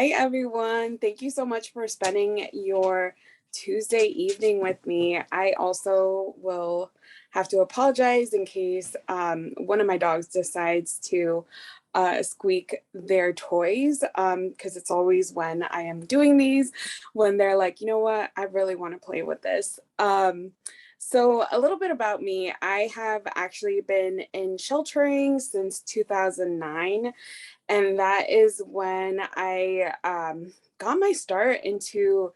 Hi, everyone. Thank you so much for spending your Tuesday evening with me. I also will have to apologize in case one of my dogs decides to squeak their toys, because it's always when I am doing these, when they're like, you know what, I really want to play with this. So a little bit about me. I have actually been in sheltering since 2009. And that is when I got my start into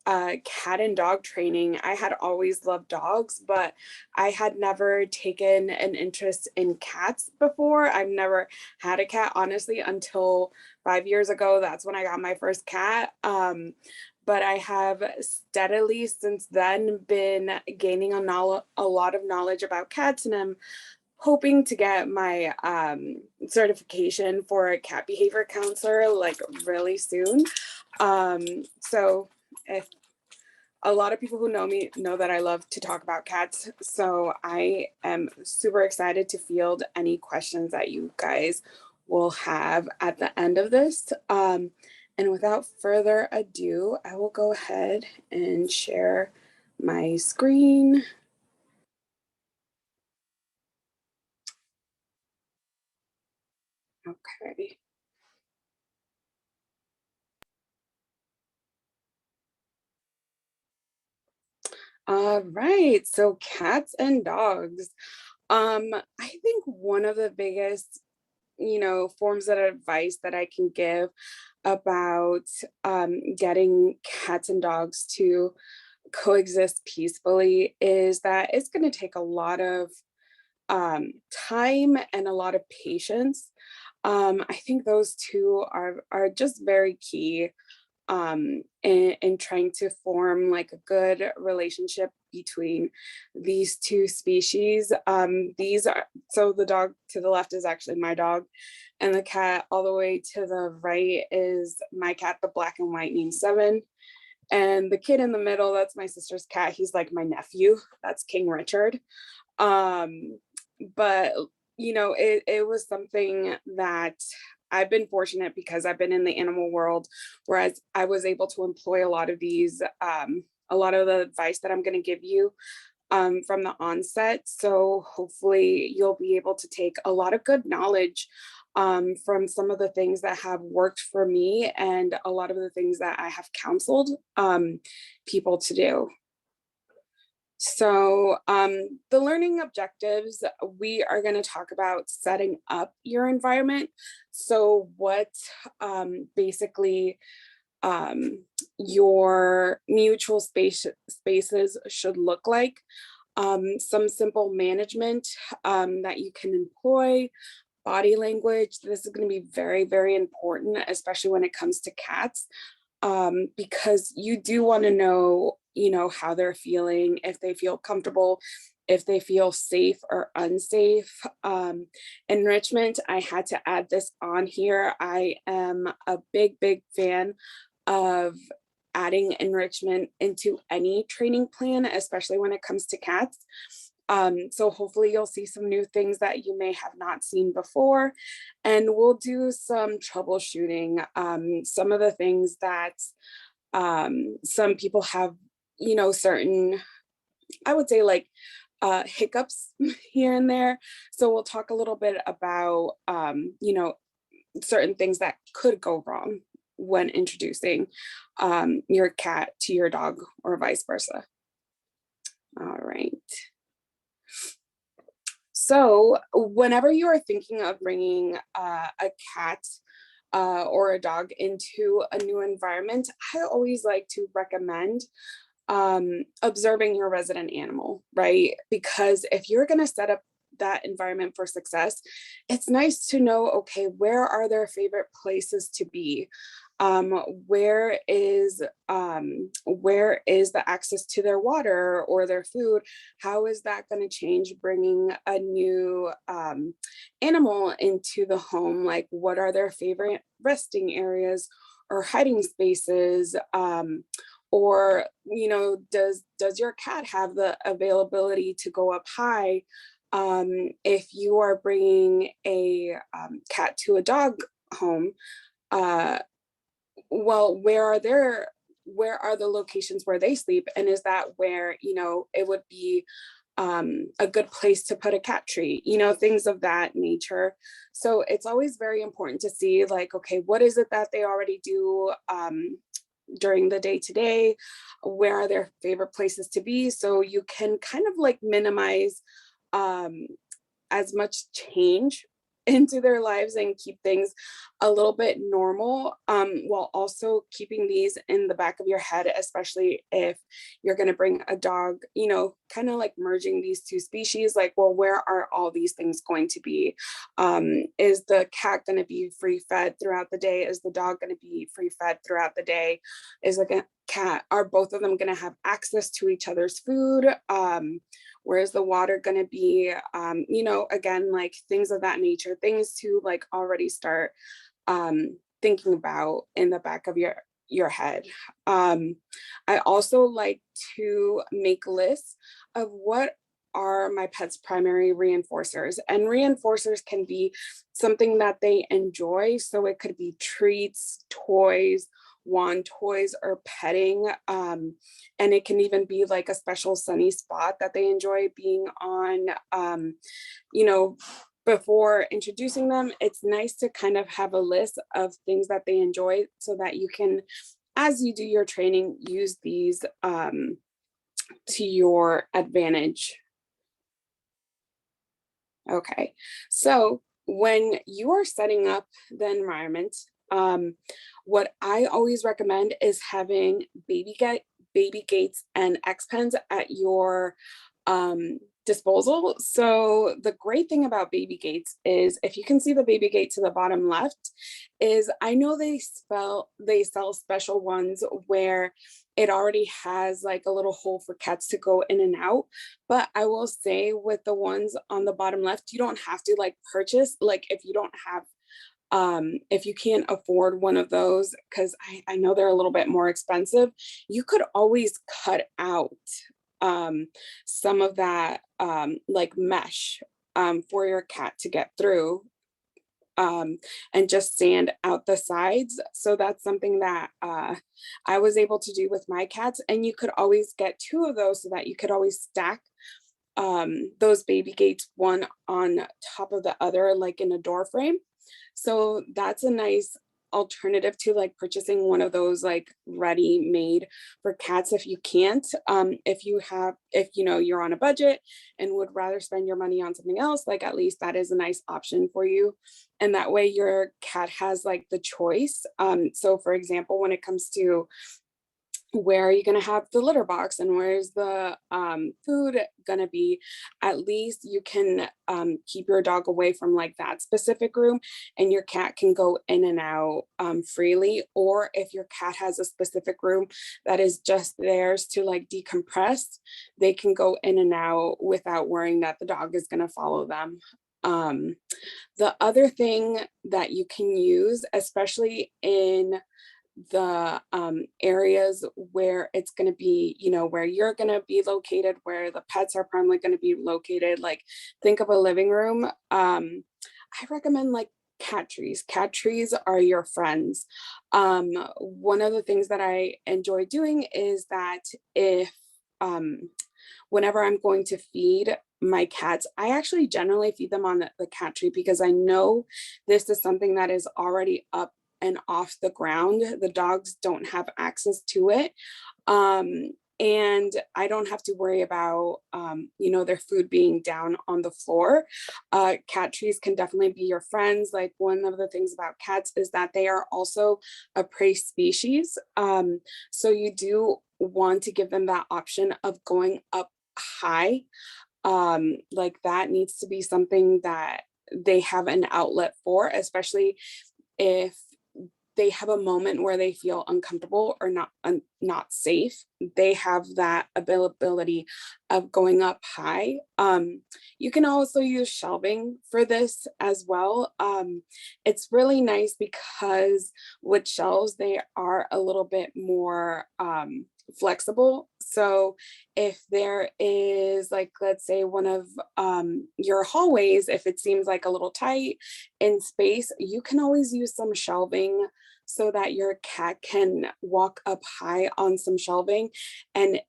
cat and dog training. I had always loved dogs, but I had never taken an interest in cats before. I've never had a cat, honestly, until 5 years ago. That's when I got my first cat. But I have steadily since then been gaining a lot of knowledge about cats, and I'm hoping to get my certification for a cat behavior counselor like really soon. So if a lot of people who know me know that I love to talk about cats, so I am super excited to field any questions that you guys will have at the end of this. And without further ado, I will go ahead and share my screen. Okay. All right, so cats and dogs. I think one of the biggest, forms of advice that I can give about getting cats and dogs to coexist peacefully is that it's going to take a lot of time and a lot of patience. I think those two are just very key in trying to form like a good relationship between these two species. These are, so the dog to the left is actually my dog, and the cat all the way to the right is my cat, the black and white named Seven. And the kid in the middle, that's my sister's cat. He's like my nephew. That's King Richard. But it was something that I've been fortunate because I've been in the animal world, whereas I was able to employ a lot of these, a lot of the advice that I'm going to give you from the onset. So hopefully you'll be able to take a lot of good knowledge from some of the things that have worked for me and a lot of the things that I have counseled people to do. So the learning objectives, we are going to talk about setting up your environment. So what basically your mutual spaces should look like. Some simple management that you can employ. Body language, this is going to be very, very important, especially when it comes to cats, because you do want to know, how they're feeling, if they feel comfortable, if they feel safe or unsafe. Enrichment, I had to add this on here. I am a big, big fan of adding enrichment into any training plan, especially when it comes to cats. So hopefully you'll see some new things that you may have not seen before, and we'll do some troubleshooting. Some of the things that some people have, certain, I would say like hiccups here and there. So we'll talk a little bit about, certain things that could go wrong when introducing your cat to your dog or vice versa. All right. So whenever you are thinking of bringing a cat or a dog into a new environment, I always like to recommend observing your resident animal, right? Because if you're going to set up that environment for success, it's nice to know, okay, where are their favorite places to be? Where is the access to their water or their food? How is that going to change bringing a new animal into the home? Like, what are their favorite resting areas or hiding spaces? Or does your cat have the availability to go up high? If you are bringing a cat to a dog home, well, where are the locations where they sleep? And is that where, you know, it would be a good place to put a cat tree, you know, things of that nature. So it's always very important to see like, okay, what is it that they already do during the day to day? Where are their favorite places to be? So you can kind of like minimize um, as much change into their lives and keep things a little bit normal, while also keeping these in the back of your head, especially if you're going to bring a dog, you know, kind of like merging these two species, like, well, where are all these things going to be? Is the cat going to be free fed throughout the day? Is the dog going to be free fed throughout the day? Is like a cat, are both of them going to have access to each other's food? Where's the water going to be? You know, again, like things of that nature, things to like already start thinking about in the back of your head. I also like to make lists of what are my pet's primary reinforcers, and reinforcers can be something that they enjoy. So it could be treats, toys, wand toys, or petting. And it can even be like a special sunny spot that they enjoy being on. You know, before introducing them, it's nice to kind of have a list of things that they enjoy so that you can, as you do your training, use these to your advantage. Okay, so when you are setting up the environment, what I always recommend is having baby gates and X pens at your disposal. So the great thing about baby gates is, if you can see the baby gate to the bottom left, is I know they sell special ones where it already has like a little hole for cats to go in and out. But I will say with the ones on the bottom left, you don't have to like purchase, like if you don't have if you can't afford one of those, because I know they're a little bit more expensive, you could always cut out some of that like mesh for your cat to get through, and just sand out the sides. So that's something that I was able to do with my cats. And you could always get two of those so that you could always stack those baby gates one on top of the other, like in a door frame. So that's a nice alternative to like purchasing one of those like ready made for cats if you can't. If you know you're on a budget and would rather spend your money on something else, like at least that is a nice option for you. And that way your cat has like the choice. So for example, when it comes to where are you going to have the litter box and where's the food going to be, at least you can keep your dog away from like that specific room, and your cat can go in and out freely. Or if your cat has a specific room that is just theirs to like decompress, they can go in and out without worrying that the dog is going to follow them. The other thing that you can use, especially in the areas where it's going to be, you know, where you're going to be located, where the pets are primarily going to be located, like think of a living room. I recommend like cat trees. Cat trees are your friends. One of the things that I enjoy doing is that if whenever I'm going to feed my cats, I actually generally feed them on the cat tree, because I know this is something that is already up and off the ground. The dogs don't have access to it. And I don't have to worry about, you know, their food being down on the floor. Cat trees can definitely be your friends. Like one of the things about cats is that they are also a prey species. So you do want to give them that option of going up high. Like that needs to be something that they have an outlet for, especially if they have a moment where they feel uncomfortable or not safe. They have that ability of going up high. You can also use shelving for this as well. It's really nice because with shelves, they are a little bit more flexible. So if there is like, let's say one of your hallways, if it seems like a little tight in space, you can always use some shelving so that your cat can walk up high on some shelving, and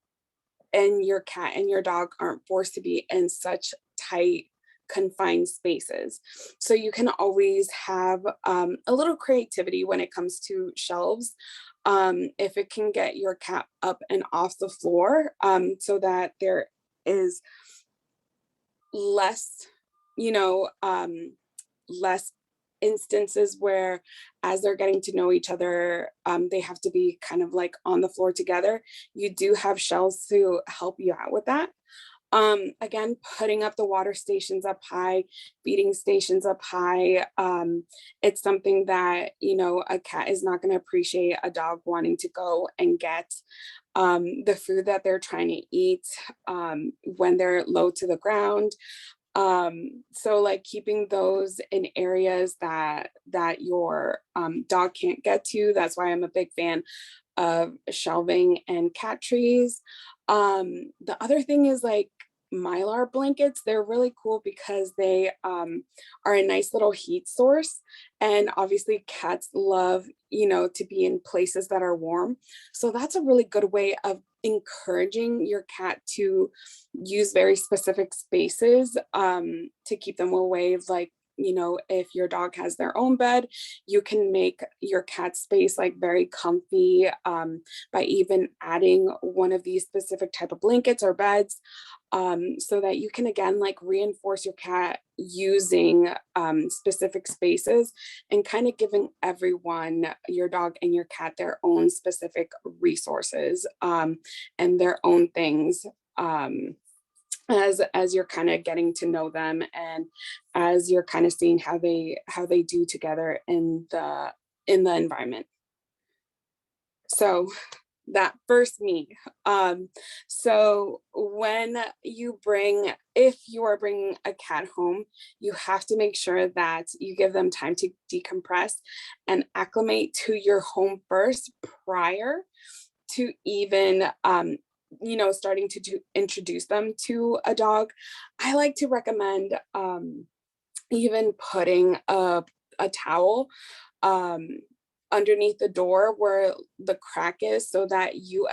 your cat and your dog aren't forced to be in such tight confined spaces. So you can always have a little creativity when it comes to shelves, if it can get your cat up and off the floor, so that there is less, you know, less instances where, as they're getting to know each other, they have to be kind of like on the floor together. You do have shelves to help you out with that. Again, putting up the water stations up high, feeding stations up high. It's something that, you know, a cat is not going to appreciate a dog wanting to go and get the food that they're trying to eat when they're low to the ground. So like keeping those in areas that your dog can't get to. That's why I'm a big fan of shelving and cat trees. The other thing is like mylar blankets. They're really cool because they are a nice little heat source, and obviously cats love, you know, to be in places that are warm. So that's a really good way of encouraging your cat to use very specific spaces to keep them away. Like, you know, if your dog has their own bed, you can make your cat space like very comfy by even adding one of these specific type of blankets or beds, so that you can again like reinforce your cat using specific spaces, and kind of giving everyone, your dog and your cat, their own specific resources and their own things, as you're kind of getting to know them, and as you're kind of seeing how they do together in the environment. So that first me. So when you if you are bringing a cat home, you have to make sure that you give them time to decompress and acclimate to your home first, prior to even you know, starting to introduce them to a dog. I like to recommend even putting a towel um, underneath the door where the crack is, so that you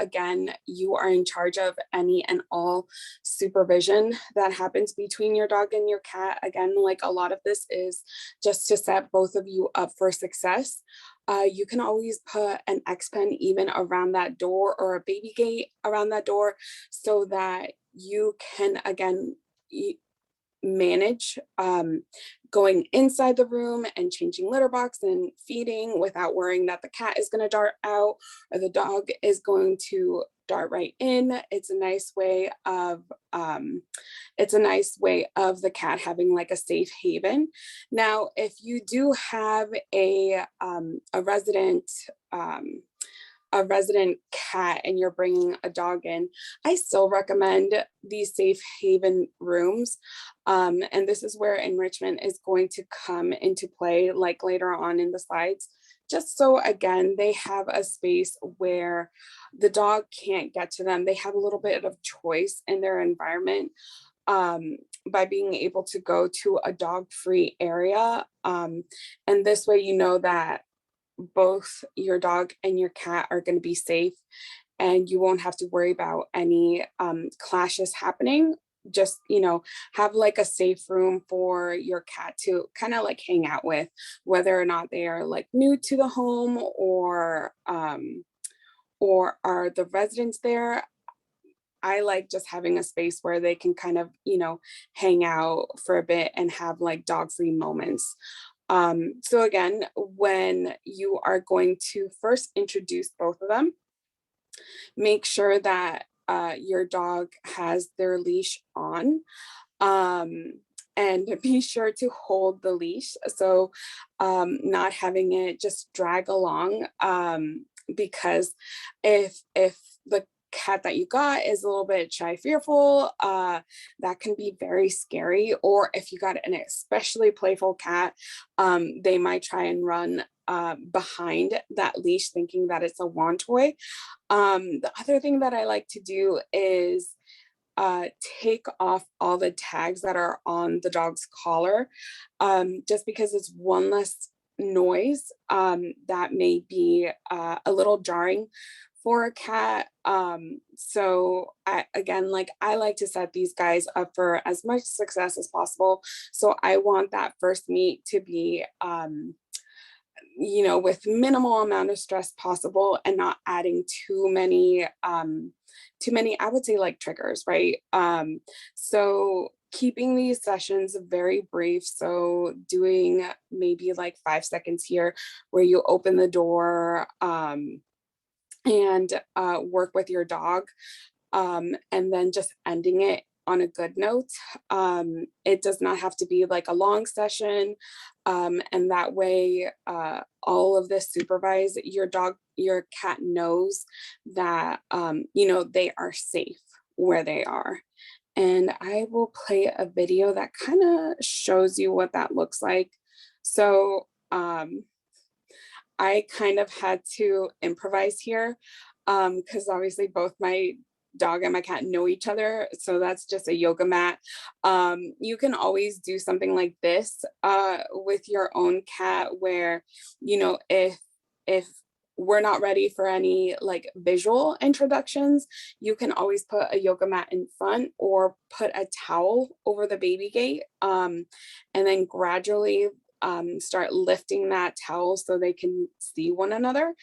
are in charge of any and all supervision that happens between your dog and your cat. Again, like a lot of this is just to set both of you up for success. You can always put an X pen even around that door, or a baby gate around that door, so that you can again manage going inside the room and changing litter box and feeding without worrying that the cat is going to dart out or the dog is going to dart right in. It's a nice way of the cat having like a safe haven. Now, if you do have a resident cat and you're bringing a dog in, I still recommend these safe haven rooms. And this is where enrichment is going to come into play, like later on in the slides, just so again, they have a space where the dog can't get to them. They have a little bit of choice in their environment by being able to go to a dog-free area. And this way, you know that both your dog and your cat are going to be safe, and you won't have to worry about any clashes happening. Just, you know, have like a safe room for your cat to kind of like hang out with, whether or not they are like new to the home, or are the residents there. I like just having a space where they can kind of, you know, hang out for a bit and have like dog-free moments. So again, when you are going to first introduce both of them, make sure that your dog has their leash on, and be sure to hold the leash. So not having it just drag along, because if the cat that you got is a little bit shy, fearful, that can be very scary. Or if you got an especially playful cat, they might try and run behind that leash thinking that it's a wand toy. The other thing that I like to do is take off all the tags that are on the dog's collar, just because it's one less noise that may be a little jarring for a cat. So again, like I like to set these guys up for as much success as possible. So I want that first meet to be, with minimal amount of stress possible and not adding too many, I would say like triggers, right? So keeping these sessions very brief. So doing maybe like 5 seconds here where you open the door, and work with your dog, and then just ending it on a good note. It does not have to be like a long session, and that way all of this supervised, your cat knows that they are safe where they are. And I will play a video that kind of shows you what that looks like. So I kind of had to improvise here, because obviously both my dog and my cat know each other. So that's just a yoga mat. You can always do something like this with your own cat where, if we're not ready for any like visual introductions, you can always put a yoga mat in front or put a towel over the baby gate, and then gradually start lifting that towel so they can see one another.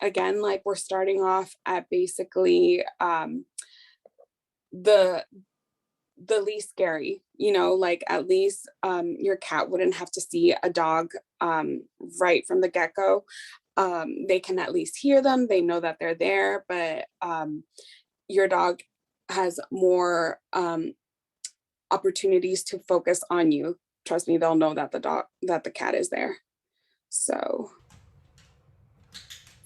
Again, like we're starting off at basically the least scary, like at least your cat wouldn't have to see a dog right from the get-go. They can at least hear them, they know that they're there, but your dog has more opportunities to focus on you. Trust me, they'll know that the cat is there. So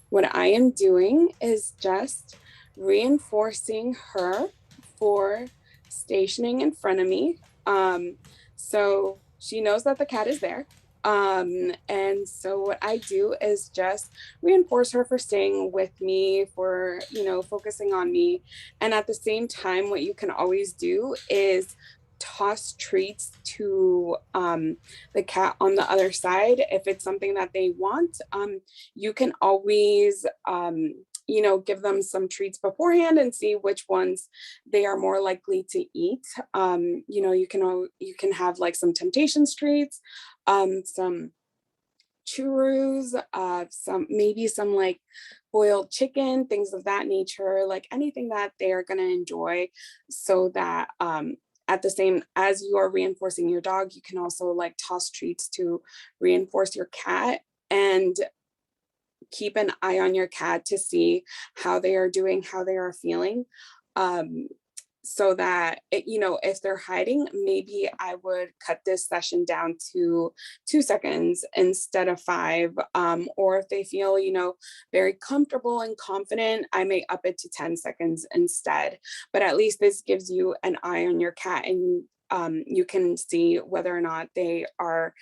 what I am doing is just reinforcing her for stationing in front of me. So she knows that the cat is there. And so what I do is just reinforce her for staying with me, for, focusing on me. And at the same time, what you can always do is toss treats to the cat on the other side. If it's something that they want, you can always, give them some treats beforehand and see which ones they are more likely to eat. You can have like some temptation treats, some churros, some like boiled chicken, things of that nature, like anything that they are going to enjoy, so that at the same as you are reinforcing your dog, you can also like toss treats to reinforce your cat, and keep an eye on your cat to see how they are doing, how they are feeling. So that, if they're hiding, maybe I would cut this session down to 2 seconds instead of 5. Or if they feel, very comfortable and confident, I may up it to 10 seconds instead. But at least this gives you an eye on your cat, and you can see whether or not they are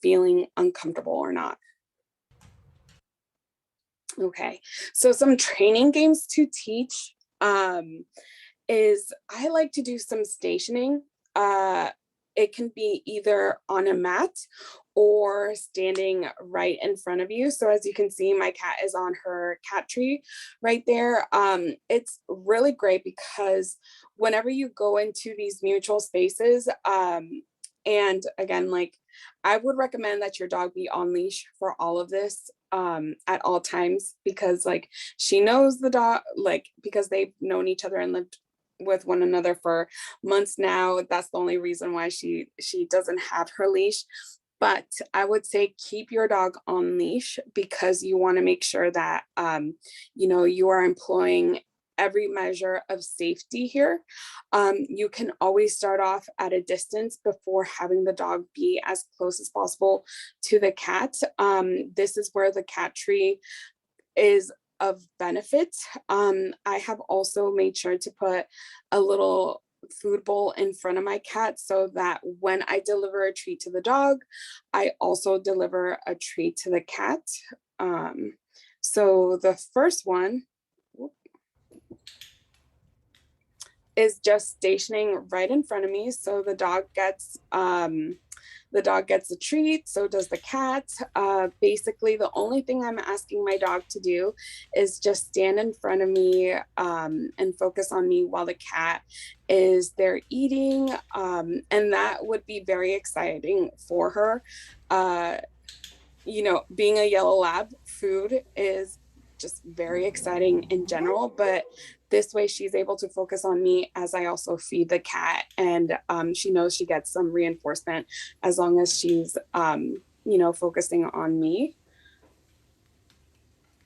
feeling uncomfortable or not. Okay, so some training games to teach is I like to do some stationing. It can be either on a mat or standing right in front of you. So as you can see, my cat is on her cat tree right there. It's really great because whenever you go into these mutual spaces, and again, like I would recommend that your dog be on leash for all of this at all times, because like she knows the dog, like because they've known each other and lived with one another for months now. That's the only reason why she doesn't have her leash. But I would say keep your dog on leash, because you want to make sure that you are employing every measure of safety here. You can always start off at a distance before having the dog be as close as possible to the cat. This is where the cat tree is of benefit. I have also made sure to put a little food bowl in front of my cat, so that when I deliver a treat to the dog, I also deliver a treat to the cat. So the first one is just stationing right in front of me. So the dog gets The dog gets a treat, so does the cat. Basically, the only thing I'm asking my dog to do is just stand in front of me and focus on me while the cat is there eating. And that would be very exciting for her. Uh, Being a yellow lab, food is just very exciting in general, but this way she's able to focus on me as I also feed the cat. And she knows she gets some reinforcement as long as she's, focusing on me.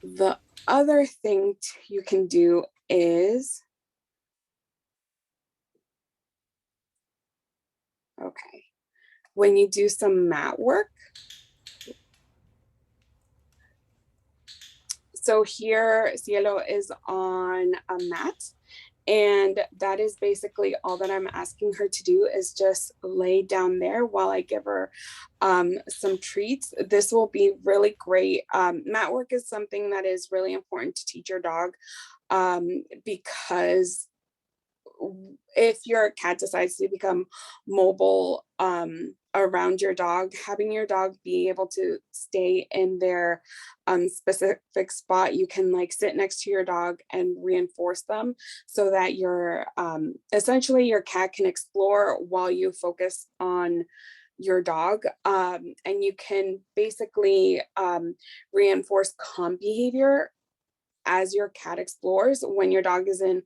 The other thing you can do is, okay, when you do some mat work, so here Cielo is on a mat, and that is basically all that I'm asking her to do is just lay down there while I give her some treats. This will be really great. Mat work is something that is really important to teach your dog because if your cat decides to become mobile around your dog, having your dog be able to stay in their specific spot, you can like sit next to your dog and reinforce them so that your essentially your cat can explore while you focus on your dog, and you can basically reinforce calm behavior as your cat explores when your dog is in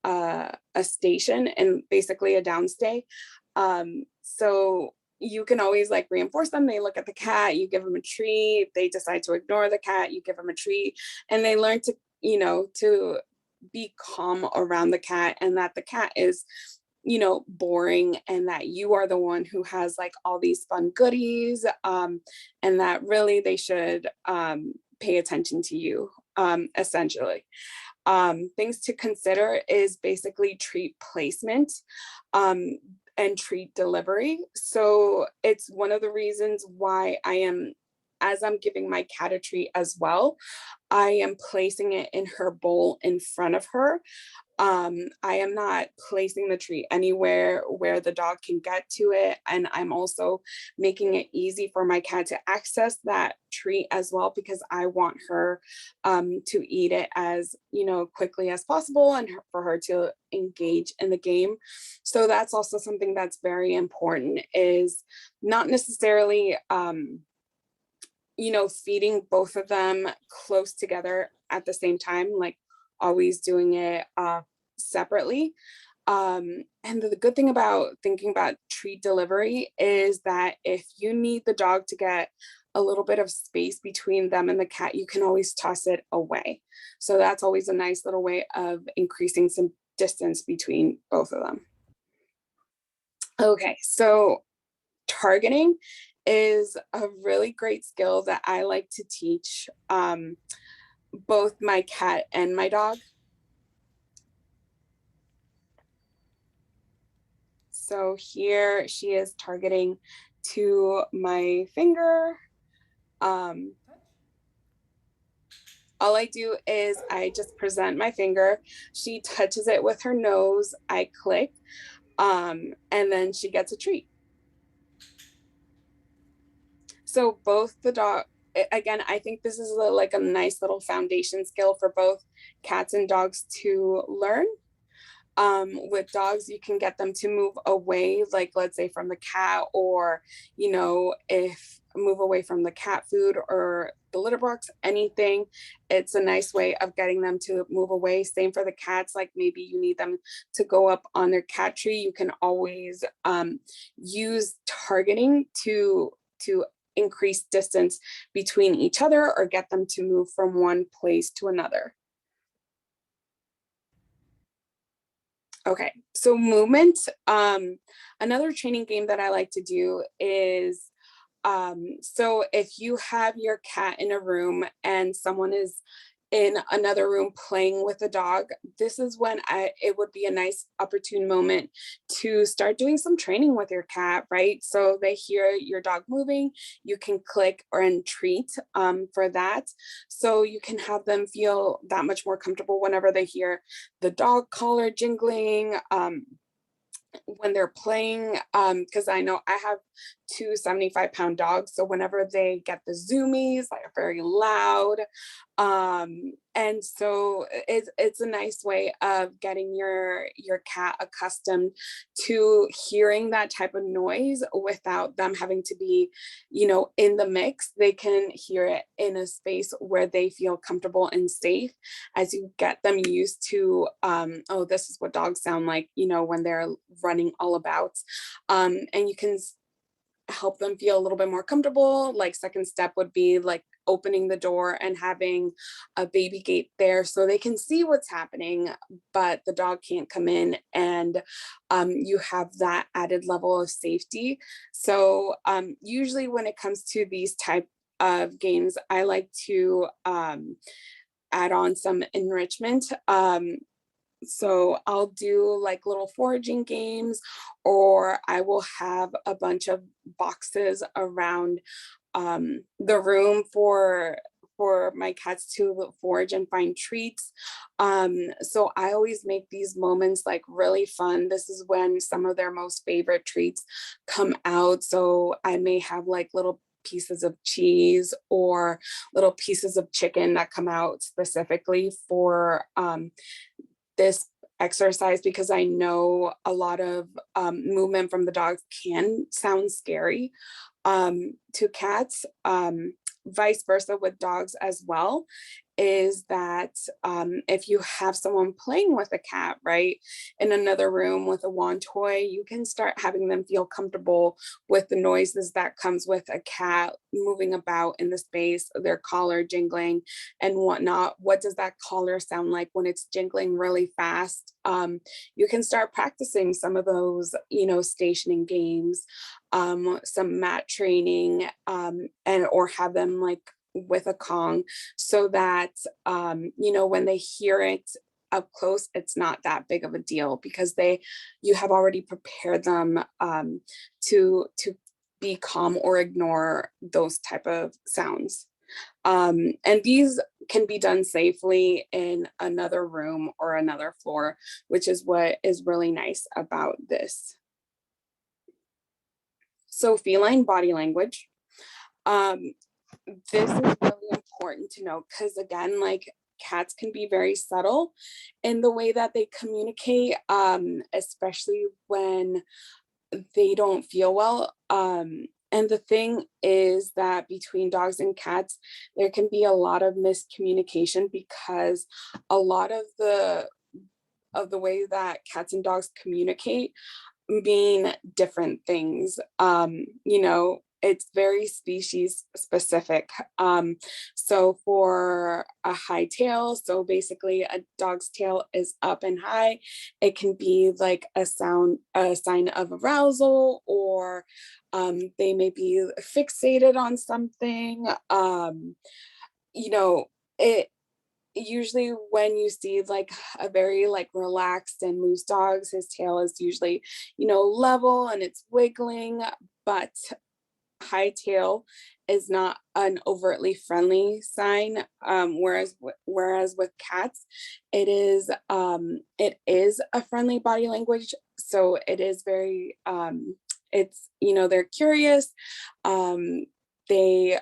a station and basically a downstay. So you can always like reinforce them. They look at the cat, you give them a treat. They decide to ignore the cat, you give them a treat, and they learn to, to be calm around the cat, and that the cat is, boring, and that you are the one who has like all these fun goodies, and that really they should pay attention to you, essentially. Things to consider is basically treat placement and treat delivery. So it's one of the reasons why as I'm giving my cat a treat as well, I am placing it in her bowl in front of her. I am not placing the treat anywhere where the dog can get to it. And I'm also making it easy for my cat to access that treat as well, because I want her to eat it as, quickly as possible, and for her to engage in the game. So that's also something that's very important, is not necessarily, feeding both of them close together at the same time, like always doing it separately. And the good thing about thinking about treat delivery is that if you need the dog to get a little bit of space between them and the cat, you can always toss it away. So that's always a nice little way of increasing some distance between both of them. Okay, so targeting is a really great skill that I like to teach both my cat and my dog. So here she is targeting to my finger. All I do is I just present my finger. She touches it with her nose. I click, and then she gets a treat. So both the dog, again, I think this is like a nice little foundation skill for both cats and dogs to learn. With dogs, you can get them to move away, like let's say from the cat, or if move away from the cat food or the litter box, anything. It's a nice way of getting them to move away. Same for the cats, like maybe you need them to go up on their cat tree. You can always use targeting to increase distance between each other, or get them to move from one place to another. Okay, so movement. Another training game that I like to do is, so if you have your cat in a room and someone is in another room playing with a dog, this is when it would be a nice opportune moment to start doing some training with your cat, right? So they hear your dog moving, you can click or treat for that. So you can have them feel that much more comfortable whenever they hear the dog collar jingling, when they're playing, because I know I have two 75-pound dogs. So whenever they get the zoomies, they're very loud. And so it's a nice way of getting your cat accustomed to hearing that type of noise without them having to be, in the mix. They can hear it in a space where they feel comfortable and safe, as you get them used to, oh, this is what dogs sound like, when they're running all about. And you can help them feel a little bit more comfortable. Like, second step would be like opening the door and having a baby gate there so they can see what's happening, but the dog can't come in, and you have that added level of safety. So usually when it comes to these type of games, I like to add on some enrichment. So I'll do like little foraging games, or I will have a bunch of boxes around the room for my cats to forage and find treats. So I always make these moments like really fun. This is when some of their most favorite treats come out. So I may have like little pieces of cheese or little pieces of chicken that come out specifically for this exercise, because I know a lot of movement from the dogs can sound scary to cats. Vice versa with dogs as well, is that if you have someone playing with a cat, right, in another room with a wand toy, you can start having them feel comfortable with the noises that comes with a cat moving about in the space, their collar jingling and whatnot. What does that collar sound like when it's jingling really fast? You can start practicing some of those, stationing games, some mat training, and or have them like with a Kong, so that when they hear it up close, it's not that big of a deal, because you have already prepared them to be calm or ignore those type of sounds. And these can be done safely in another room or another floor, which is what is really nice about this. So feline body language. This is really important to know, because again, like, cats can be very subtle in the way that they communicate, especially when they don't feel well. And the thing is that between dogs and cats, there can be a lot of miscommunication, because a lot of the way that cats and dogs communicate mean different things. It's very species specific. So for a high tail, so basically a dog's tail is up and high, it can be like a sign of arousal, or they may be fixated on something. It usually, when you see like a very like relaxed and loose dogs, his tail is usually level and it's wiggling, but high tail is not an overtly friendly sign. Whereas with cats, it is a friendly body language. So it is very it's they're curious. um they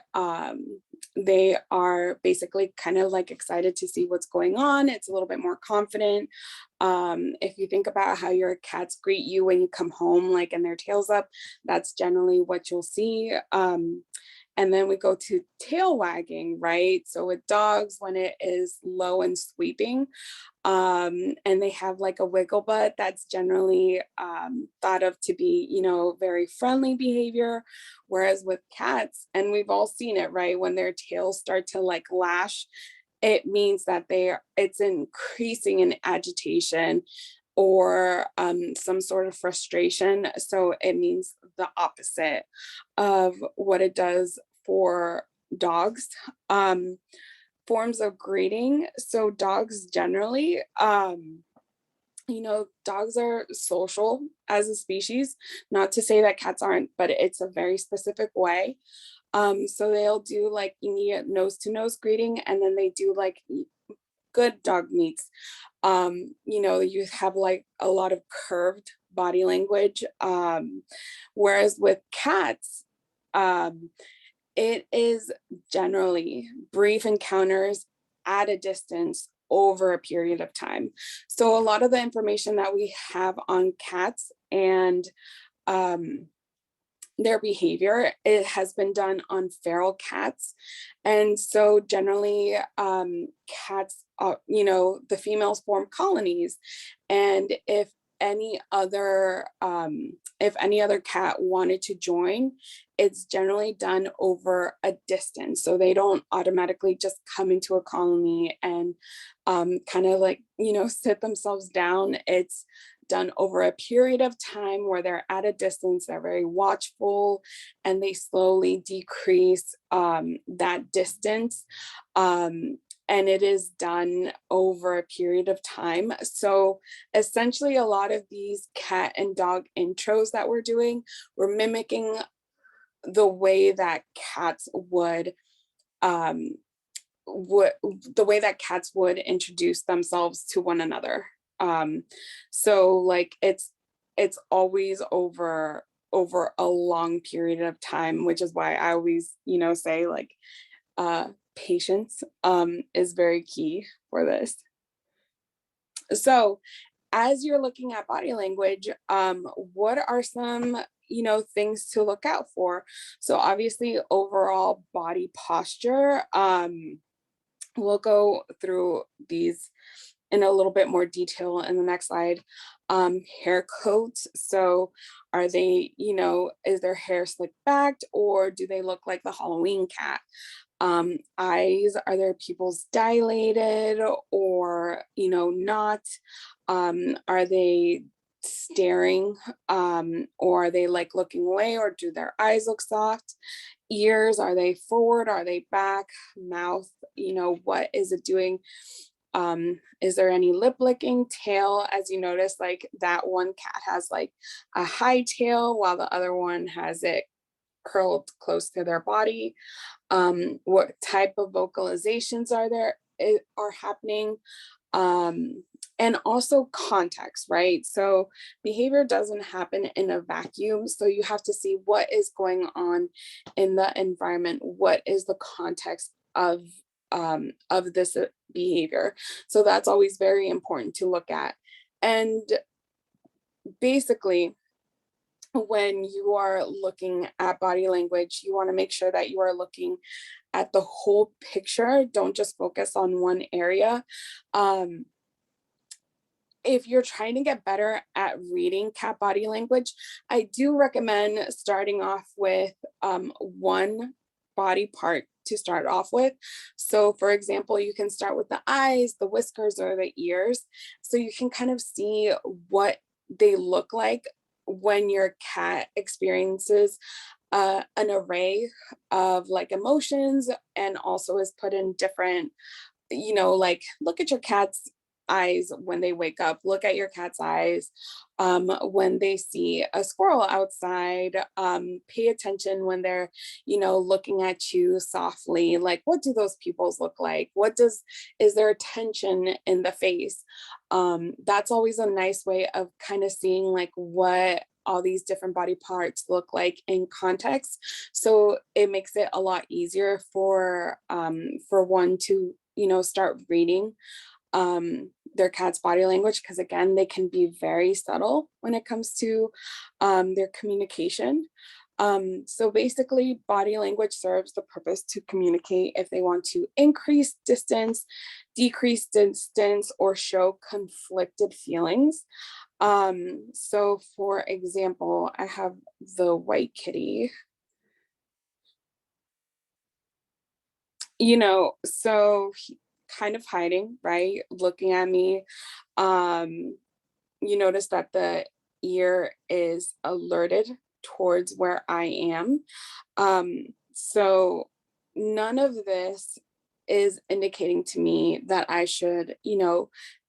they are basically kind of like excited to see what's going on. It's a little bit more confident. If you think about how your cats greet you when you come home, like, and their tails up, that's generally what you'll see. And then we go to tail wagging, right? So with dogs, when it is low and sweeping, and they have like a wiggle butt, that's generally thought of to be, very friendly behavior. Whereas with cats, and we've all seen it, right? When their tails start to like lash, it means that it's increasing in agitation or some sort of frustration. So it means the opposite of what it does for dogs. Forms of greeting. So dogs generally, dogs are social as a species. Not to say that cats aren't, but it's a very specific way. So they'll do like immediate nose to nose greeting, and then they do like good dog meets. You have like a lot of curved body language. Whereas with cats, it is generally brief encounters at a distance over a period of time. So a lot of the information that we have on cats and their behavior, it has been done on feral cats. And so generally cats, the females form colonies. And any other if any other cat wanted to join, it's generally done over a distance. So they don't automatically just come into a colony and kind of like, sit themselves down. It's done over a period of time where they're at a distance, they're very watchful, and they slowly decrease that distance. And it is done over a period of time. So essentially, a lot of these cat and dog intros that we're doing, we're mimicking the way that cats would introduce themselves to one another. So like it's always over a long period of time, which is why I always, say like patience is very key for this. So as you're looking at body language, what are some things to look out for? So obviously overall body posture. We'll go through these in a little bit more detail in the next slide. Hair coats. So are they, is their hair slicked back, or do they look like the Halloween cat? Eyes, are their pupils dilated or, not? Are they staring, or are they like looking away, or do their eyes look soft? Ears, are they forward, are they back? Mouth, what is it doing? Is there any lip licking? Tail, as you notice, like that one cat has like a high tail while the other one has it curled close to their body. What type of vocalizations are happening? And also context, right? So behavior doesn't happen in a vacuum. So you have to see what is going on in the environment. What is the context of this behavior? So that's always very important to look at. And basically, when you are looking at body language, you want to make sure that you are looking at the whole picture. Don't just focus on one area. If you're trying to get better at reading cat body language, I do recommend starting off with one body part to start off with. So for example, you can start with the eyes, the whiskers, or the ears. So you can kind of see what they look like when your cat experiences an array of like emotions, and also is put in different, like look at your cat's eyes when they wake up, look at your cat's eyes when they see a squirrel outside, pay attention when they're looking at you softly, like what do those pupils look like, is there tension in the face? That's always a nice way of kind of seeing like what all these different body parts look like in context. So it makes it a lot easier for one to start reading their cat's body language, because again, they can be very subtle when it comes to their communication. So basically, body language serves the purpose to communicate if they want to increase distance, decrease distance, or show conflicted feelings. So for example, I have the white kitty, so kind of hiding, right? Looking at me. You notice that the ear is alerted towards where I am. So none of this is indicating to me that I should,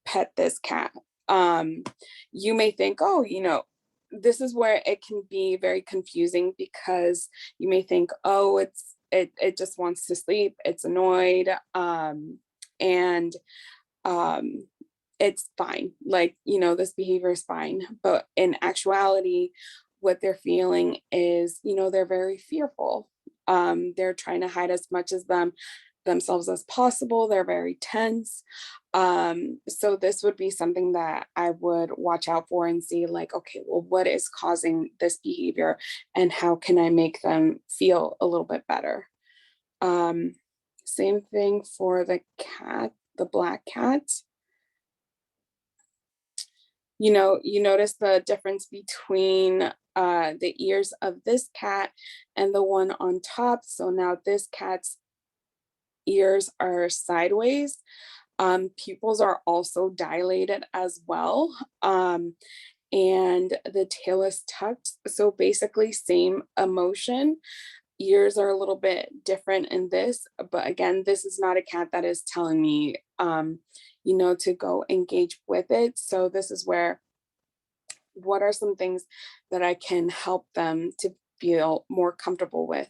pet this cat. You may think, oh, this is where it can be very confusing, because you may think, oh, it just wants to sleep, it's annoyed, and it's fine. Like, this behavior is fine. But in actuality, what they're feeling is, they're very fearful. They're trying to hide as much as themselves as possible. They're very tense. So this would be something that I would watch out for and see like, okay, well, what is causing this behavior and how can I make them feel a little bit better? Um, Same thing for the cat, the black cat. You notice the difference between the ears of this cat and the one on top. So now this cat's ears are sideways. Pupils are also dilated as well. And the tail is tucked. So basically, same emotion. Ears are a little bit different in this, but again, this is not a cat that is telling me, to go engage with it. So this is where, what are some things that I can help them to feel more comfortable with?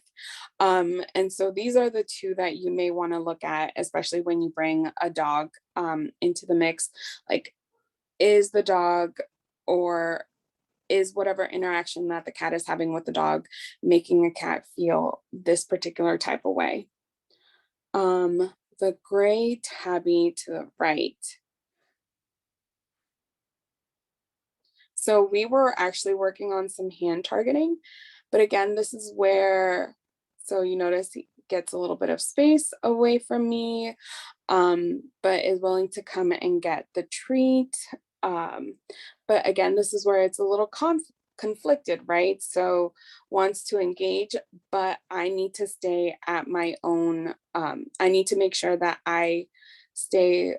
And so these are the two that you may want to look at, especially when you bring a dog into the mix. Like, is the dog or is whatever interaction that the cat is having with the dog making a cat feel this particular type of way? The gray tabby to the right. So we were actually working on some hand targeting, but again, this is where, so you notice he gets a little bit of space away from me, but is willing to come and get the treat. Um, but again, this is where it's a little conflicted, right? So wants to engage, but I need to stay at my own, I need to make sure that I stay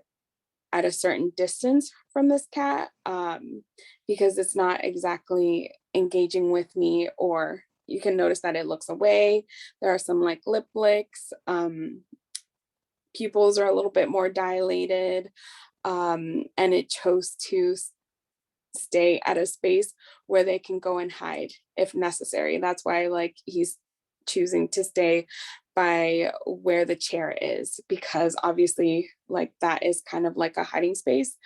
at a certain distance from this cat, because it's not exactly engaging with me, or you can notice that it looks away. There are some like lip licks. Pupils are a little bit more dilated, and it chose to stay at a space where they can go and hide if necessary. That's why like he's choosing to stay by where the chair is, because obviously like that is kind of like a hiding space.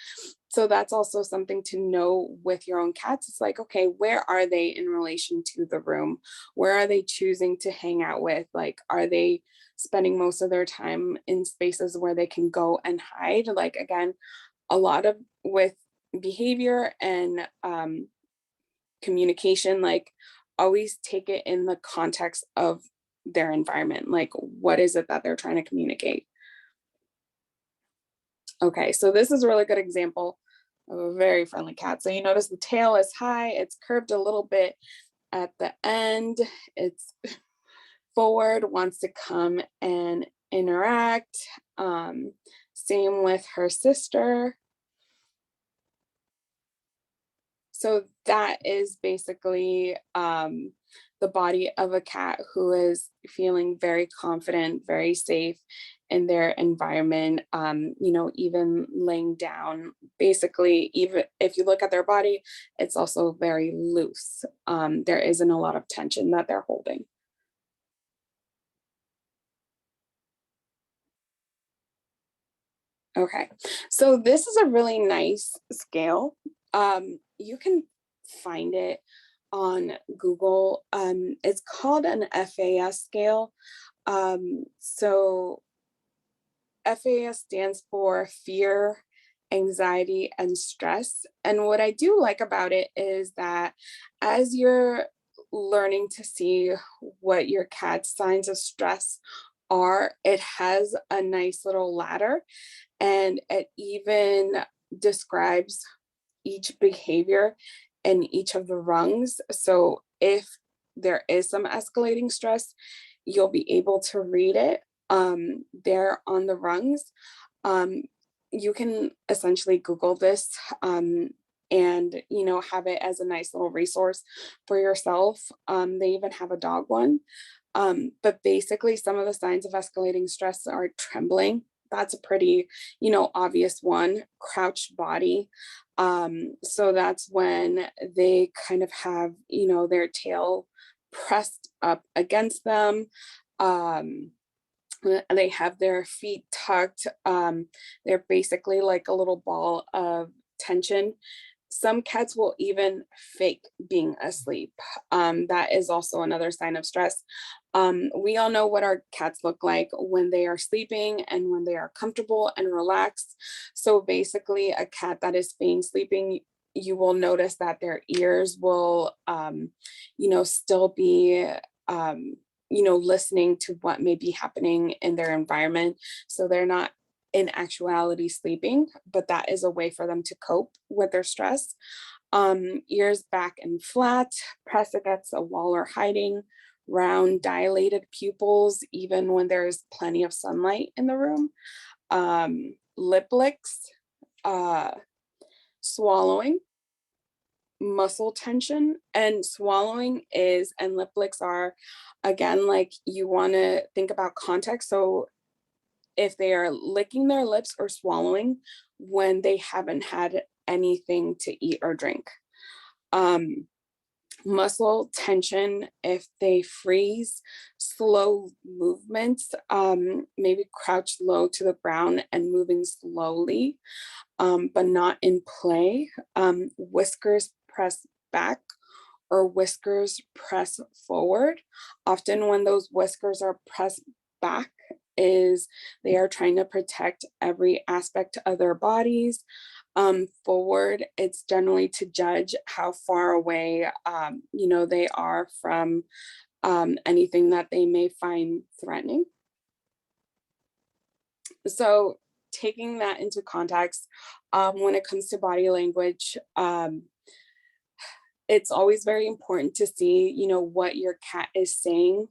So that's also something to know with your own cats. It's like, okay, where are they in relation to the room? Where are they choosing to hang out with? Like, are they spending most of their time in spaces where they can go and hide? Like, again, a lot of with behavior and communication, like always take it in the context of their environment. Like, what is it that they're trying to communicate? Okay, so this is a really good example of a very friendly cat. So you notice the tail is high, it's curved a little bit at the end, it's forward, wants to come and interact. Same with her sister. So that is basically the body of a cat who is feeling very confident, very safe in their environment, even laying down. Basically, even if you look at their body, it's also very loose. There isn't a lot of tension that they're holding. Okay, so this is a really nice scale. You can find it on Google. It's called an FAS scale. So FAS stands for fear, anxiety, and stress. And what I do like about it is that as you're learning to see what your cat's signs of stress are, it has a nice little ladder, and it even describes each behavior in each of the rungs. So if there is some escalating stress, you'll be able to read it there on the rungs. Um, you can essentially Google this, and have it as a nice little resource for yourself. They even have a dog one. But basically, some of the signs of escalating stress are trembling. That's a pretty, obvious one. Crouched body. So that's when they kind of have, their tail pressed up against them. Um, They have their feet tucked. They're basically like a little ball of tension. Some cats will even fake being asleep. That is also another sign of stress. We all know what our cats look like when they are sleeping and when they are comfortable and relaxed. So basically, a cat that is feigning sleeping, you will notice that their ears will, still be, um, listening to what may be happening in their environment. So they're not in actuality sleeping, but that is a way for them to cope with their stress. Ears back and flat, press against a wall or hiding, round dilated pupils, even when there's plenty of sunlight in the room. Lip licks, uh, swallowing, muscle tension, and swallowing is, and lip licks are, again, like you want to think about context. So if they are licking their lips or swallowing when they haven't had anything to eat or drink. Um, Muscle tension, if they freeze, slow movements, maybe crouch low to the ground and moving slowly, but not in play. Whiskers press back or whiskers press forward. Often when those whiskers are pressed back is they are trying to protect every aspect of their bodies. Forward, it's generally to judge how far away, they are from anything that they may find threatening. So taking that into context, when it comes to body language, it's always very important to see, what your cat is saying,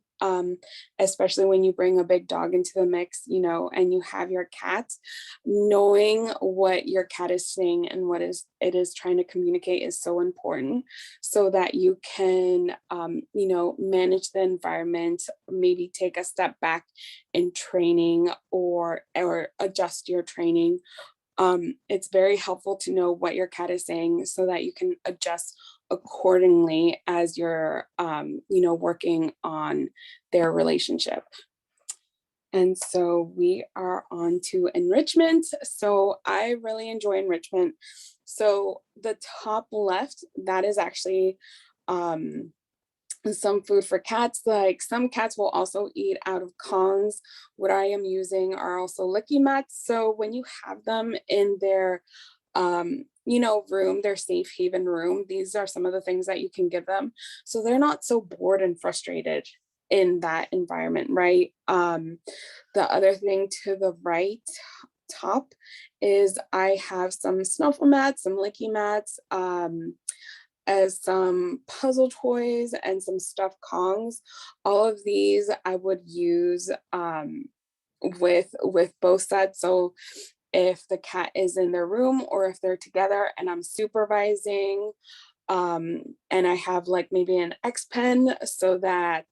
especially when you bring a big dog into the mix, and you have your cat. Knowing what your cat is saying and it is trying to communicate is so important, so that you can, manage the environment, maybe take a step back in training or adjust your training. It's very helpful to know what your cat is saying so that you can adjust accordingly as you're, working on their relationship. And so we are on to enrichment. So I really enjoy enrichment. So the top left, that is actually, some food for cats. Like some cats will also eat out of Kongs. What I am using are also licky mats. So when you have them in their room, their safe haven room, these are some of the things that you can give them so they're not so bored and frustrated in that environment, right? The other thing to the right top is I have some snuffle mats, some licky mats, as some puzzle toys and some stuffed Kongs. All of these I would use with both sets. So if the cat is in their room or if they're together and I'm supervising, and I have like maybe an X pen so that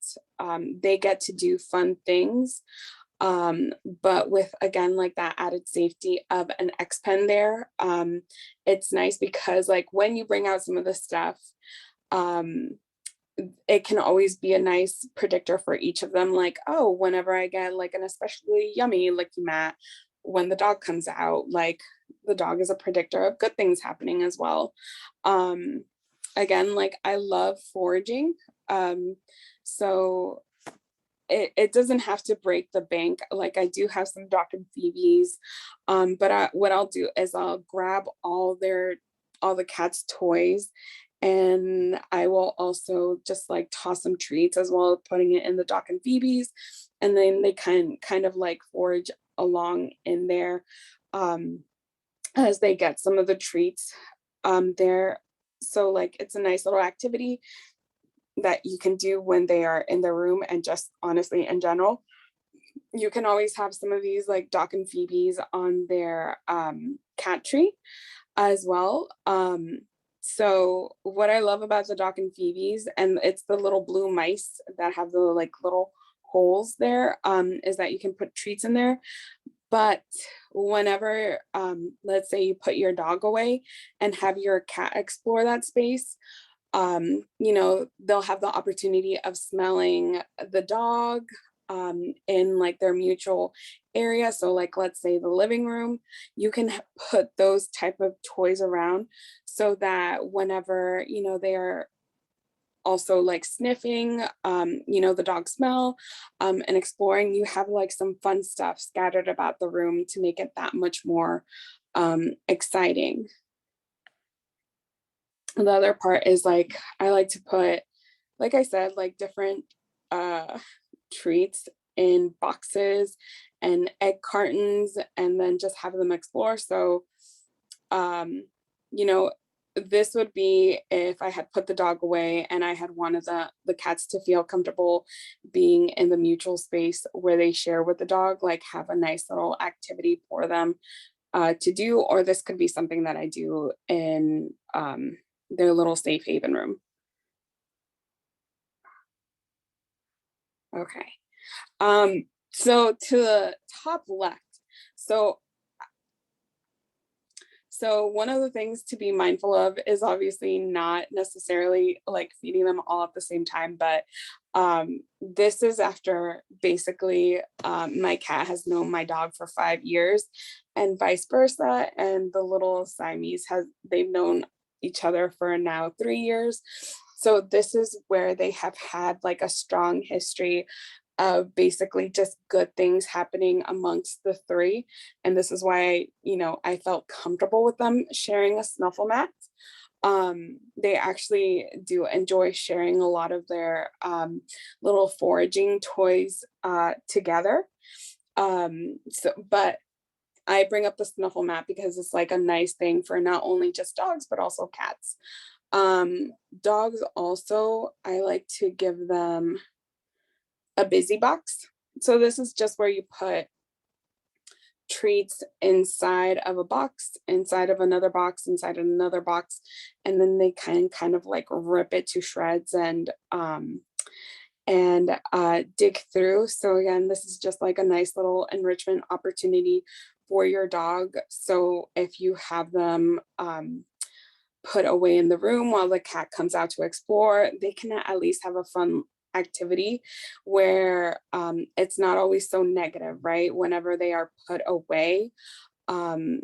they get to do fun things. But with, again, like that added safety of an X pen there, it's nice because like when you bring out some of the stuff, um, it can always be a nice predictor for each of them. Like, oh, whenever I get like an especially yummy licky mat, when the dog comes out, like the dog is a predictor of good things happening as well. Again, like I love foraging. So it doesn't have to break the bank. Like I do have some Dr. Phoebe's, but what I'll do is I'll grab all the cat's toys, and I will also just like toss some treats as well as putting it in the Doc and Phoebe's, and then they kind of like forage along in there, as they get some of the treats there. So like it's a nice little activity that you can do when they are in their room, and just honestly in general. You can always have some of these like Doc and Phoebe's on their cat tree as well. So what I love about the Doc and Phoebe's, and it's the little blue mice that have the like little holes there, is that you can put treats in there. But whenever, let's say you put your dog away and have your cat explore that space, they'll have the opportunity of smelling the dog, in like their mutual area. So like, let's say the living room, you can put those type of toys around so that whenever, they are also like sniffing, the dog smell, and exploring, you have like some fun stuff scattered about the room to make it that much more exciting. The other part is like, I like to put, like I said, like different treats in boxes and egg cartons, and then just have them explore. So, you know, this would be if I had put the dog away and I had wanted the cats to feel comfortable being in the mutual space where they share with the dog, like have a nice little activity for them to do. Or this could be something that I do in their little safe haven room. Okay. So to the top left, so one of the things to be mindful of is obviously not necessarily like feeding them all at the same time, but this is after basically my cat has known my dog for 5 years and vice versa. And the little Siamese they've known each other for now 3 years. So this is where they have had like a strong history of basically just good things happening amongst the three. And this is why, I felt comfortable with them sharing a snuffle mat. They actually do enjoy sharing a lot of their little foraging toys together. But I bring up the snuffle mat because it's like a nice thing for not only just dogs, but also cats. Dogs also, I like to give them a busy box. So this is just where you put treats inside of a box, inside of another box, inside of another box, and then they kind of like rip it to shreds and dig through. So again, this is just like a nice little enrichment opportunity for your dog. So if you have them put away in the room while the cat comes out to explore, they can at least have a fun activity where it's not always so negative, right? Whenever they are put away, um,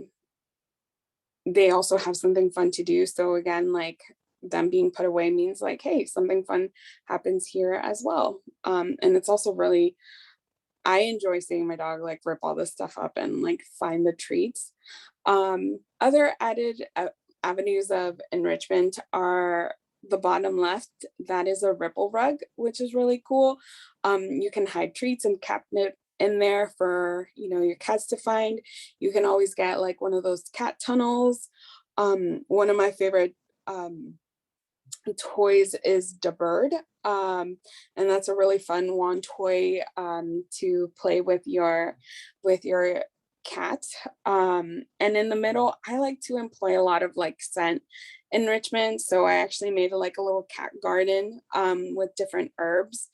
they also have something fun to do. So again, like them being put away means like, hey, something fun happens here as well. And it's also really, I enjoy seeing my dog like rip all this stuff up and like find the treats. Other added avenues of enrichment are the bottom left. That is a ripple rug, which is really cool. You can hide treats and catnip in there for your cats to find. You can always get like one of those cat tunnels. One of my favorite toys is the bird, and that's a really fun wand toy to play with your cat. And in the middle, I like to employ a lot of like scent enrichment. So I actually made like a little cat garden with different herbs.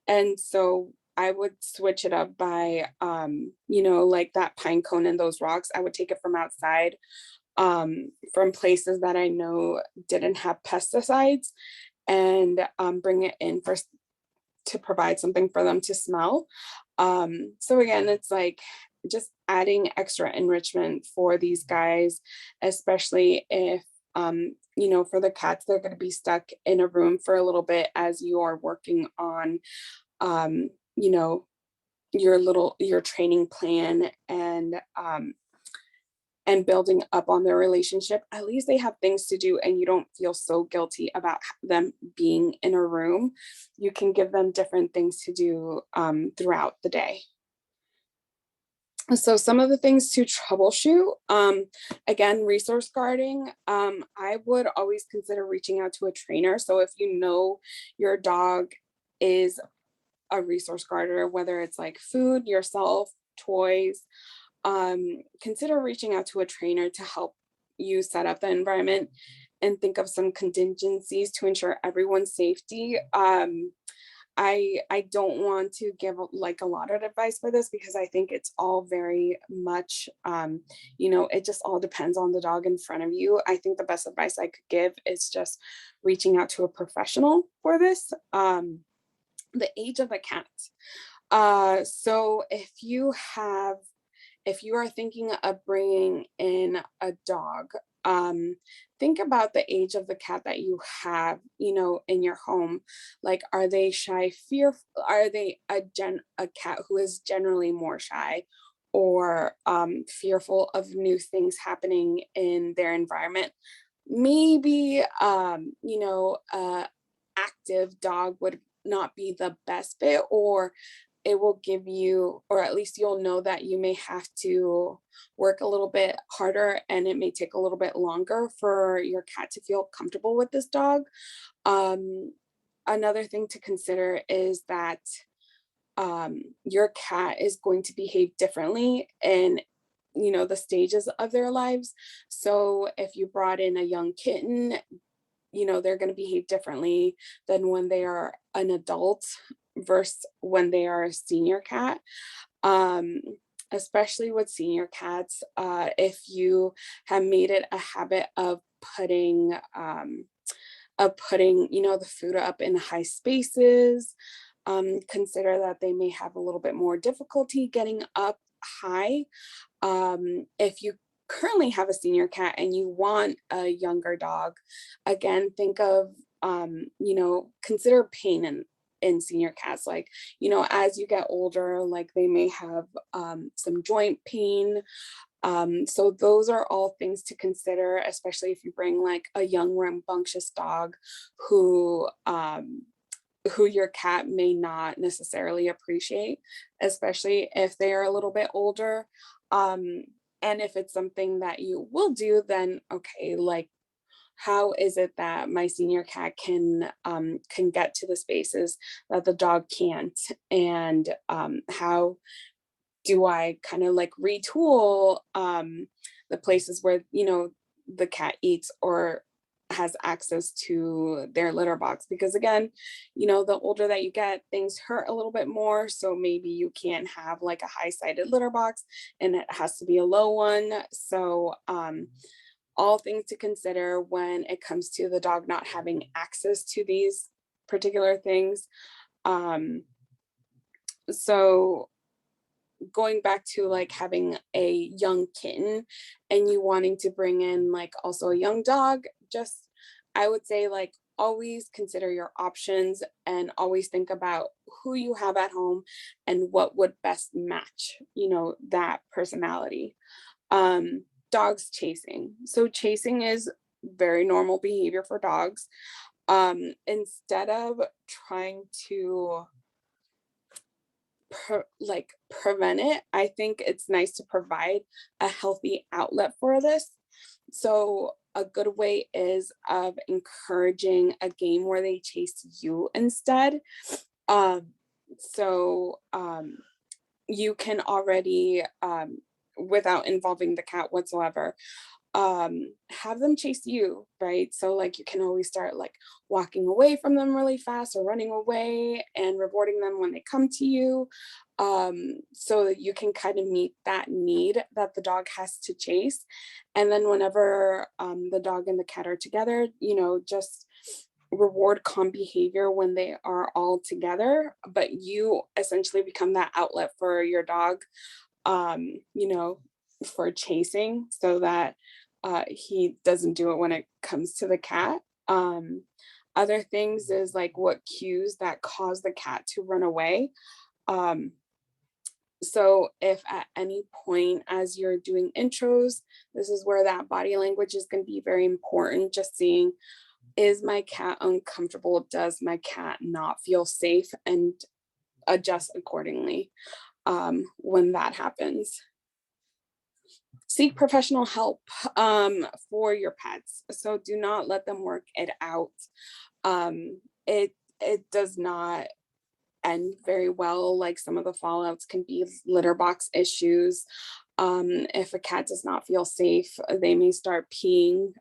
And so I would switch it up by like that pine cone and those rocks. I would take it from outside, from places that I know didn't have pesticides, and bring it in to provide something for them to smell. So again, it's like just adding extra enrichment for these guys, especially if for the cats, they're going to be stuck in a room for a little bit as you are working on um, you know your training plan and building up on their relationship. At least they have things to do and you don't feel so guilty about them being in a room. You can give them different things to do throughout the day. So some of the things to troubleshoot, again, resource guarding, I would always consider reaching out to a trainer. So if you know your dog is a resource guarder, whether it's like food, yourself, toys, consider reaching out to a trainer to help you set up the environment and think of some contingencies to ensure everyone's safety. I don't want to give like a lot of advice for this because I think it's all very much, it just all depends on the dog in front of you. I think the best advice I could give is just reaching out to a professional for this. The age of the cat. So if you are thinking of bringing in a dog, um, think about the age of the cat that you have, in your home. Like, are they shy, fearful? Are they a cat who is generally more shy, or fearful of new things happening in their environment? Maybe, active dog would not be the best fit, or it will give you, or at least you'll know that you may have to work a little bit harder and it may take a little bit longer for your cat to feel comfortable with this dog. Um, Another thing to consider is that your cat is going to behave differently in the stages of their lives. So if you brought in a young kitten, they're going to behave differently than when they are an adult versus when they are a senior cat. Um, Especially with senior cats, if you have made it a habit of putting the food up in high spaces, consider that they may have a little bit more difficulty getting up high. If you currently have a senior cat and you want a younger dog, again, think of, consider pain in senior cats. Like, as you get older, like they may have some joint pain. So those are all things to consider, especially if you bring like a young rambunctious dog who who your cat may not necessarily appreciate, especially if they are a little bit older. Um, and if it's something that you will do, then okay, like how is it that my senior cat can get to the spaces that the dog can't? And how do I kind of like retool the places where the cat eats or has access to their litter box? Because again, the older that you get, things hurt a little bit more, so maybe you can't have like a high-sided litter box and it has to be a low one. So all things to consider when it comes to the dog not having access to these particular things. um so going back to like having a young kitten and you wanting to bring in like also a young dog, just I would say like always consider your options and always think about who you have at home and what would best match, that personality. Dogs chasing. So chasing is very normal behavior for dogs. Instead of trying to prevent it, I think it's nice to provide a healthy outlet for this. So a good way is of encouraging a game where they chase you instead. Um, so you can already, without involving the cat whatsoever, have them chase you, right? So like you can always start like walking away from them really fast or running away and rewarding them when they come to you, so that you can kind of meet that need that the dog has to chase. And then whenever the dog and the cat are together, just reward calm behavior when they are all together, but you essentially become that outlet for your dog, you know, for chasing, so that he doesn't do it when it comes to the cat. Other things is like what cues that cause the cat to run away. Um, so if at any point as you're doing intros, this is where that body language is going to be very important. Just seeing, is my cat uncomfortable? Does my cat not feel safe? And adjust accordingly when that happens. Seek professional help for your pets. So do not let them work it out. It does not end very well. Like some of the fallouts can be litter box issues. If a cat does not feel safe, they may start peeing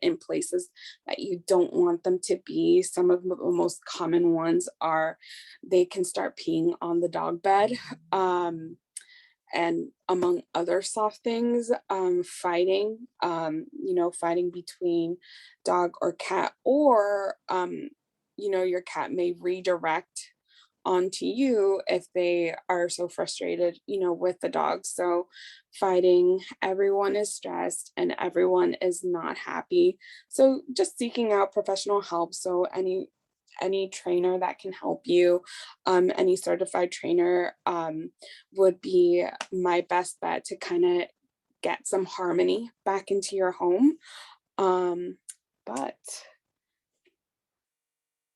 in places that you don't want them to be. Some of the most common ones are they can start peeing on the dog bed. And among other soft things, fighting, fighting between dog or cat, or, your cat may redirect onto you if they are so frustrated, with the dog. So fighting, everyone is stressed and everyone is not happy. So just seeking out professional help. So any trainer that can help you, any certified trainer, would be my best bet to kind of get some harmony back into your home. But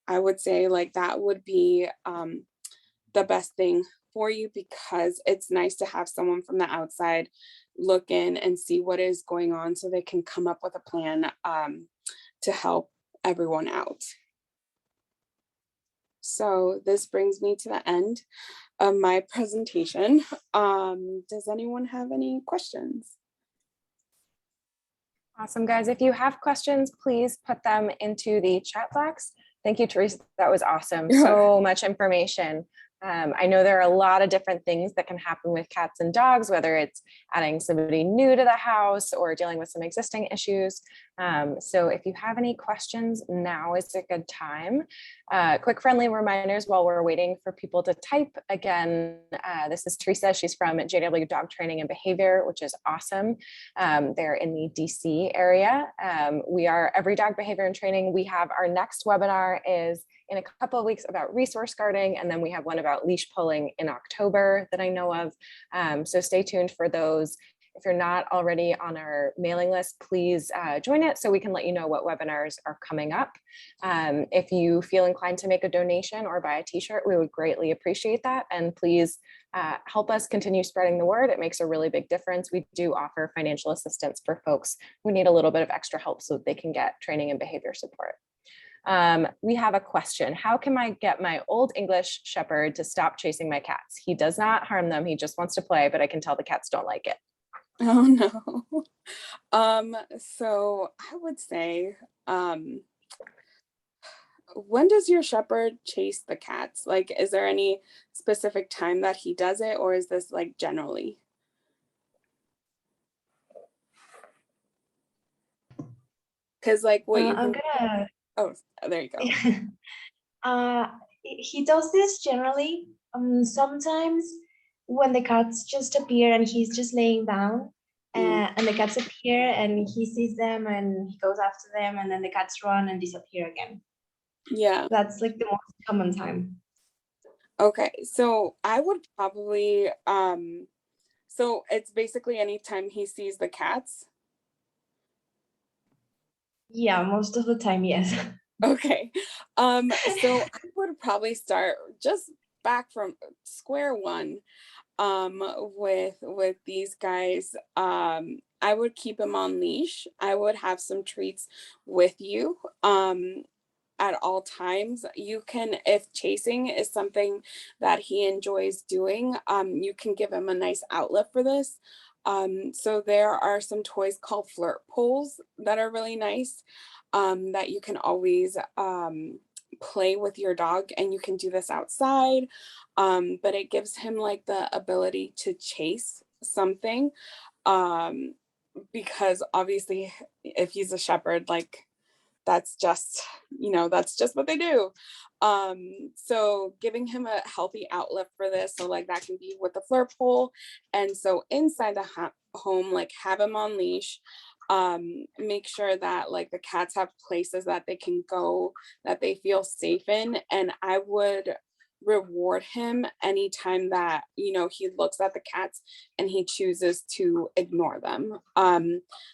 I would say like that would be the best thing for you, because it's nice to have someone from the outside look in and see what is going on so they can come up with a plan to help everyone out. So this brings me to the end of my presentation. Does anyone have any questions? Awesome, guys. If you have questions, please put them into the chat box. Thank you, Teresa. That was awesome. So much information. I know there are a lot of different things that can happen with cats and dogs, whether it's adding somebody new to the house or dealing with some existing issues. So if you have any questions, now is a good time. Quick friendly reminders while we're waiting for people to type. Again, this is Teresa. She's from JW Dog Training and Behavior, which is awesome. They're in the DC area. We are Every Dog Behavior and Training. We have our next webinar is in a couple of weeks about resource guarding, and then we have one about leash pulling in October that I know of. So stay tuned for those. If you're not already on our mailing list, please join it so we can let you know what webinars are coming up. If you feel inclined to make a donation or buy a t-shirt, we would greatly appreciate that. And please help us continue spreading the word. It makes a really big difference. We do offer financial assistance for folks who need a little bit of extra help so that they can get training and behavior support. We have a question. How can I get my old English Shepherd to stop chasing my cats? He does not harm them. He just wants to play, but I can tell the cats don't like it. Oh no. So I would say, when does your shepherd chase the cats? Like, is there any specific time that he does it, or is this like generally? Because like what you I'm gonna. Oh, there you go. He does this generally. Sometimes when the cats just appear and he's just laying down, and the cats appear and he sees them and he goes after them, and then the cats run and disappear again. Yeah. That's like the most common time. Okay, so I would probably so it's basically anytime he sees the cats. Yeah, most of the time, yes. Okay. So I would probably start just back from square one with these guys. I would keep him on leash. I would have some treats with you at all times. You can, if chasing is something that he enjoys doing, you can give him a nice outlet for this. So there are some toys called flirt poles that are really nice, that you can always play with your dog, and you can do this outside, but it gives him like the ability to chase something, because obviously if he's a shepherd, like that's just what they do. So giving him a healthy outlet for this, so like that can be with the flirt pole. And so inside the home, like have him on leash. Make sure that like the cats have places that they can go that they feel safe in. And I would reward him anytime that he looks at the cats and he chooses to ignore them.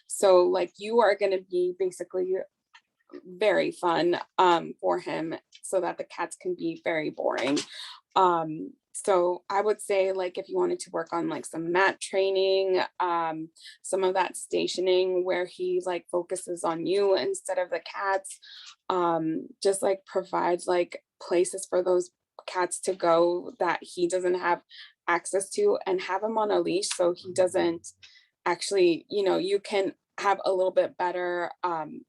So like you are going to be basically very fun for him, so that the cats can be very boring. So I would say like if you wanted to work on like some mat training, some of that stationing where he like focuses on you instead of the cats, just like provides like places for those cats to go that he doesn't have access to, and have him on a leash so he doesn't actually, you can have a little bit better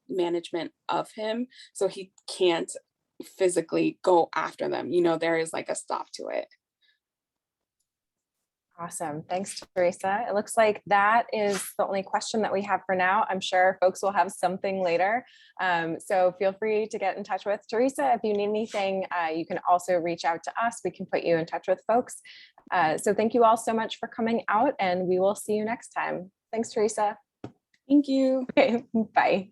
management of him so he can't physically go after them. There is like a stop to it. Awesome. Thanks, Teresa. It looks like that is the only question that we have for now. I'm sure folks will have something later. So feel free to get in touch with Teresa. If you need anything, you can also reach out to us. We can put you in touch with folks. So thank you all so much for coming out, and we will see you next time. Thanks, Teresa. Thank you. Okay, bye.